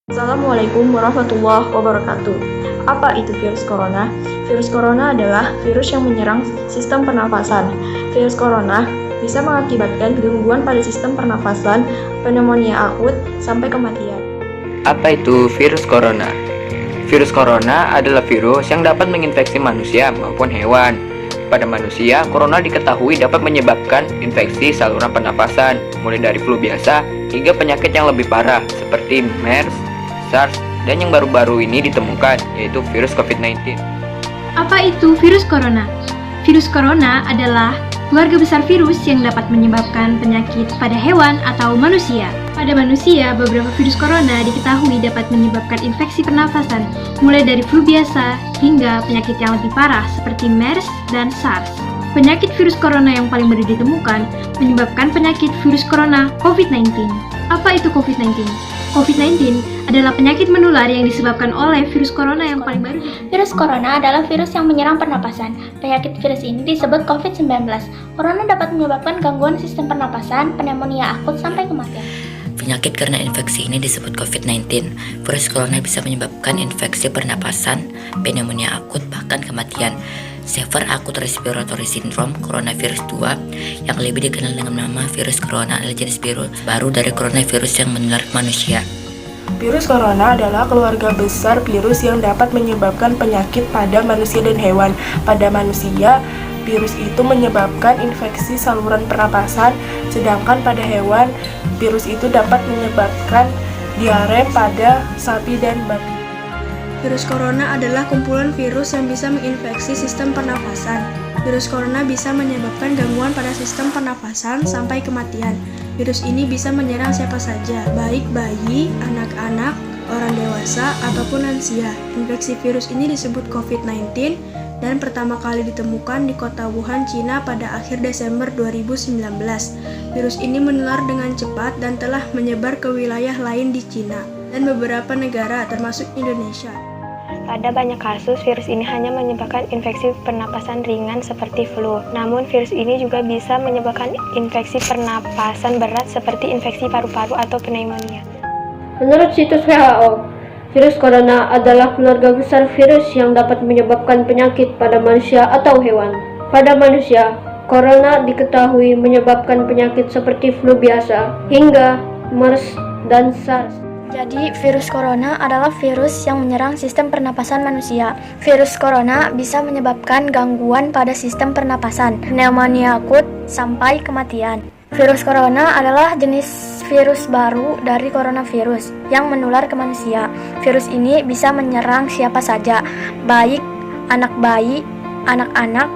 Assalamualaikum warahmatullahi wabarakatuh. Apa itu virus corona? Virus corona adalah virus yang menyerang sistem pernapasan. Virus corona bisa mengakibatkan gangguan pada sistem pernapasan, pneumonia akut, sampai kematian. Apa itu virus corona? Virus corona adalah virus yang dapat menginfeksi manusia maupun hewan. Pada manusia, corona diketahui dapat menyebabkan infeksi saluran pernapasan, mulai dari flu biasa hingga penyakit yang lebih parah seperti MERS, SARS, dan yang baru-baru ini ditemukan, yaitu virus COVID-19. Apa itu virus corona? Virus corona adalah keluarga besar virus yang dapat menyebabkan penyakit pada hewan atau manusia. Pada manusia, beberapa virus corona diketahui dapat menyebabkan infeksi pernafasan, mulai dari flu biasa hingga penyakit yang lebih parah seperti MERS dan SARS. Penyakit virus corona yang paling baru ditemukan menyebabkan penyakit virus corona COVID-19. Apa itu COVID-19? COVID-19 adalah penyakit menular yang disebabkan oleh virus corona yang paling baru. Virus corona adalah virus yang menyerang pernapasan. Penyakit virus ini disebut COVID-19. Corona dapat menyebabkan gangguan sistem pernapasan, pneumonia akut, sampai kematian. Penyakit karena infeksi ini disebut COVID-19. Virus corona bisa menyebabkan infeksi pernapasan, pneumonia akut, bahkan kematian. Severe Acute Respiratory Syndrome coronavirus 2 yang lebih dikenal dengan nama virus corona adalah jenis virus baru dari coronavirus yang menular ke manusia. Virus corona adalah keluarga besar virus yang dapat menyebabkan penyakit pada manusia dan hewan. Pada manusia, virus itu menyebabkan infeksi saluran pernapasan, sedangkan pada hewan, virus itu dapat menyebabkan diare pada sapi dan babi. Virus corona adalah kumpulan virus yang bisa menginfeksi sistem pernafasan. Virus corona bisa menyebabkan gangguan pada sistem pernafasan sampai kematian. Virus ini bisa menyerang siapa saja, baik bayi, anak-anak, orang dewasa, ataupun lansia. Infeksi virus ini disebut COVID-19 dan pertama kali ditemukan di kota Wuhan, Cina pada akhir Desember 2019. Virus ini menular dengan cepat dan telah menyebar ke wilayah lain di Cina dan beberapa negara termasuk Indonesia. Pada banyak kasus, virus ini hanya menyebabkan infeksi pernapasan ringan seperti flu. Namun, virus ini juga bisa menyebabkan infeksi pernapasan berat seperti infeksi paru-paru atau pneumonia. Menurut situs WHO, virus corona adalah keluarga besar virus yang dapat menyebabkan penyakit pada manusia atau hewan. Pada manusia, corona diketahui menyebabkan penyakit seperti flu biasa hingga MERS dan SARS. Jadi, virus corona adalah virus yang menyerang sistem pernapasan manusia. Virus corona bisa menyebabkan gangguan pada sistem pernapasan, pneumonia akut, sampai kematian. Virus corona adalah jenis virus baru dari coronavirus yang menular ke manusia. Virus ini bisa menyerang siapa saja, baik anak bayi, anak-anak,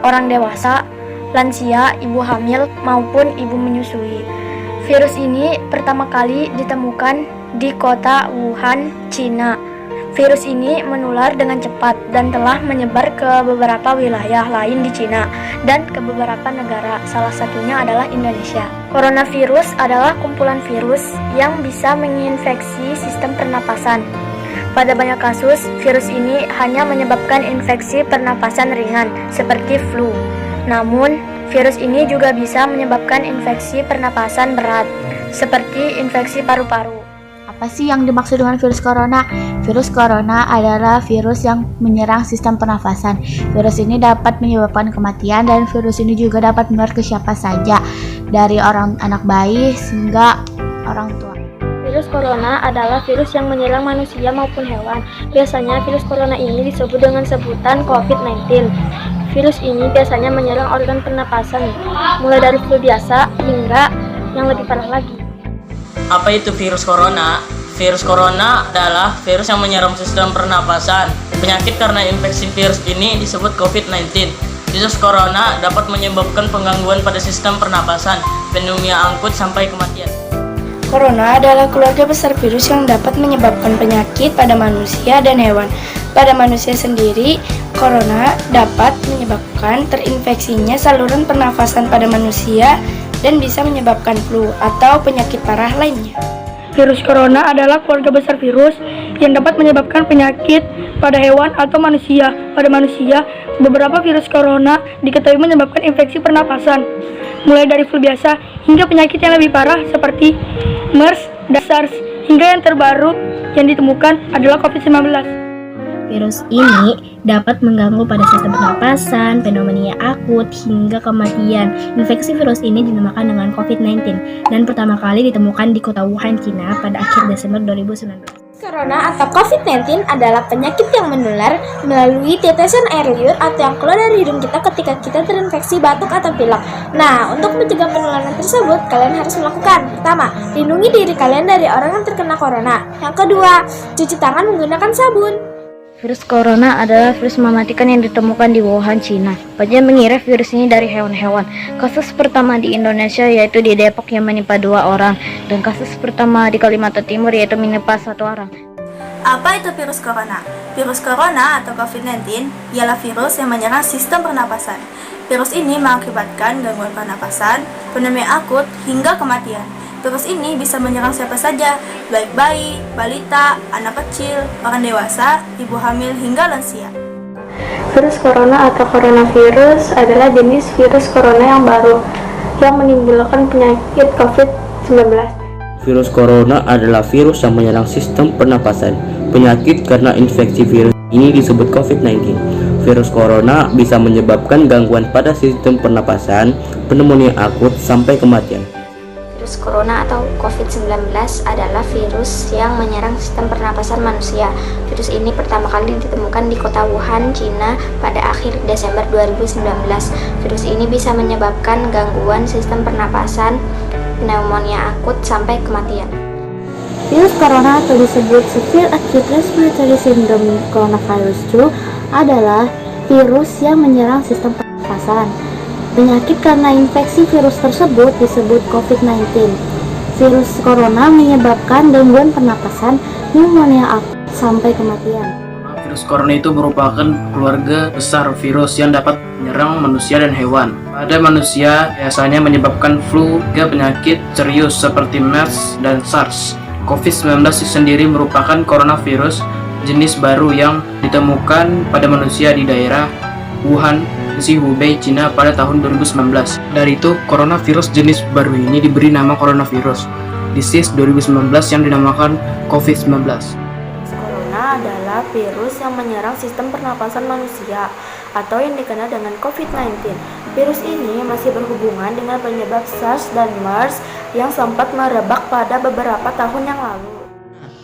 orang dewasa, lansia, ibu hamil, maupun ibu menyusui. Virus ini pertama kali ditemukan di kota Wuhan, Cina. Virus ini menular dengan cepat dan telah menyebar ke beberapa wilayah lain di Cina dan ke beberapa negara, salah satunya adalah Indonesia. Coronavirus adalah kumpulan virus yang bisa menginfeksi sistem pernapasan. Pada banyak kasus, virus ini hanya menyebabkan infeksi pernapasan ringan seperti flu. Namun, virus ini juga bisa menyebabkan infeksi pernapasan berat seperti infeksi paru-paru. Apa sih yang dimaksud dengan virus corona? Virus corona adalah virus yang menyerang sistem pernafasan. Virus ini dapat menyebabkan kematian dan virus ini juga dapat menular ke siapa saja, dari orang anak bayi hingga orang tua. Virus corona adalah virus yang menyerang manusia maupun hewan. Biasanya virus corona ini disebut dengan sebutan COVID-19. Virus ini biasanya menyerang organ pernapasan, mulai dari flu biasa hingga yang lebih parah lagi. Apa itu virus corona? Virus corona adalah virus yang menyerang sistem pernapasan. Penyakit karena infeksi virus ini disebut COVID-19. Virus corona dapat menyebabkan penggangguan pada sistem pernapasan, pneumonia akut, sampai kematian. Corona adalah keluarga besar virus yang dapat menyebabkan penyakit pada manusia dan hewan. Pada manusia sendiri, corona dapat menyebabkan terinfeksinya saluran pernafasan pada manusia dan bisa menyebabkan flu atau penyakit parah lainnya. Virus corona adalah keluarga besar virus yang dapat menyebabkan penyakit pada hewan atau manusia. Pada manusia, beberapa virus corona diketahui menyebabkan infeksi pernapasan, mulai dari flu biasa hingga penyakit yang lebih parah seperti MERS dan SARS. hingga yang terbaru yang ditemukan adalah COVID-19. Virus ini dapat mengganggu pada sistem pernapasan, pneumonia akut, hingga kematian. Infeksi virus ini dinamakan dengan COVID-19 dan pertama kali ditemukan di kota Wuhan, Cina pada akhir Desember 2019. Corona atau COVID-19 adalah penyakit yang menular melalui tetesan air liur atau yang keluar dari hidung kita ketika kita terinfeksi batuk atau pilek. Nah, untuk mencegah penularan tersebut, kalian harus melakukan: pertama, lindungi diri kalian dari orang yang terkena corona. Yang kedua, cuci tangan menggunakan sabun. Virus corona adalah virus mematikan yang ditemukan di Wuhan, Cina. Banyak mengira virus ini dari hewan-hewan. Kasus pertama di Indonesia yaitu di Depok yang menimpa 2 orang, dan kasus pertama di Kalimantan Timur yaitu menimpa 1 orang. Apa itu virus corona? Virus corona atau COVID-19 ialah virus yang menyerang sistem pernapasan. Virus ini mengakibatkan gangguan pernapasan, pneumonia akut, hingga kematian. Virus ini bisa menyerang siapa saja, baik bayi, balita, anak kecil, orang dewasa, ibu hamil, hingga lansia. Virus corona atau coronavirus adalah jenis virus corona yang baru yang menimbulkan penyakit COVID-19. Virus corona adalah virus yang menyerang sistem pernapasan. Penyakit karena infeksi virus ini disebut COVID-19. Virus corona bisa menyebabkan gangguan pada sistem pernapasan, pneumonia akut, sampai kematian. Virus corona atau COVID-19 adalah virus yang menyerang sistem pernapasan manusia. Virus ini pertama kali ditemukan di kota Wuhan, Cina pada akhir Desember 2019. Virus ini bisa menyebabkan gangguan sistem pernapasan, pneumonia akut, sampai kematian. Virus corona atau disebut Severe Acute Respiratory Syndrome Coronavirus 2 adalah virus yang menyerang sistem pernapasan. Penyakit karena infeksi virus tersebut disebut COVID-19. Virus corona menyebabkan gangguan pernapasan, pneumonia akut, sampai kematian. Virus corona itu merupakan keluarga besar virus yang dapat menyerang manusia dan hewan. Pada manusia biasanya menyebabkan flu hingga penyakit serius seperti MERS dan SARS. COVID-19 sendiri merupakan coronavirus jenis baru yang ditemukan pada manusia di daerah Wuhan, Hubei, Cina pada tahun 2019. Dari itu, coronavirus jenis baru ini diberi nama coronavirus disease 2019 yang dinamakan COVID-19. Corona adalah virus yang menyerang sistem pernapasan manusia atau yang dikenal dengan COVID-19. Virus ini masih berhubungan dengan penyebab SARS dan MERS yang sempat merebak pada beberapa tahun yang lalu.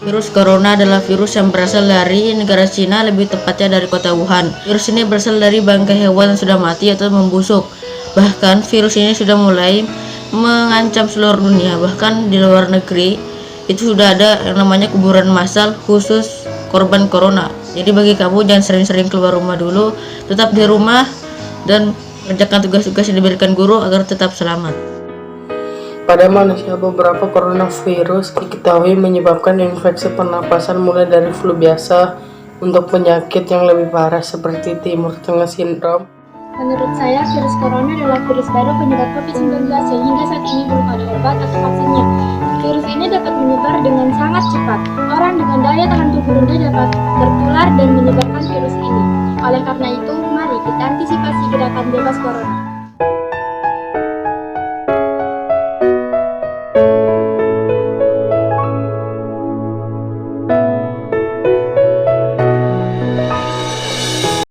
Virus corona adalah virus yang berasal dari negara Cina, lebih tepatnya dari kota Wuhan. Virus ini berasal dari bangkai hewan yang sudah mati atau membusuk. Bahkan virus ini sudah mulai mengancam seluruh dunia. Bahkan di luar negeri itu sudah ada yang namanya kuburan massal khusus korban corona. Jadi bagi kamu jangan sering-sering keluar rumah dulu, tetap di rumah dan kerjakan tugas-tugas yang diberikan guru agar tetap selamat. Pada manusia, beberapa coronavirus diketahui menyebabkan infeksi pernapasan mulai dari flu biasa untuk penyakit yang lebih parah seperti Timur Tengah Syndrome. Menurut saya, virus corona adalah virus baru penyebab COVID-19 yang hingga saat ini belum ada obat atau vaksinnya. Virus ini dapat menyebar dengan sangat cepat. Orang dengan daya tahan tubuh rendah dapat tertular dan menyebarkan virus ini. Oleh karena itu, mari kita antisipasi gerakan bebas corona.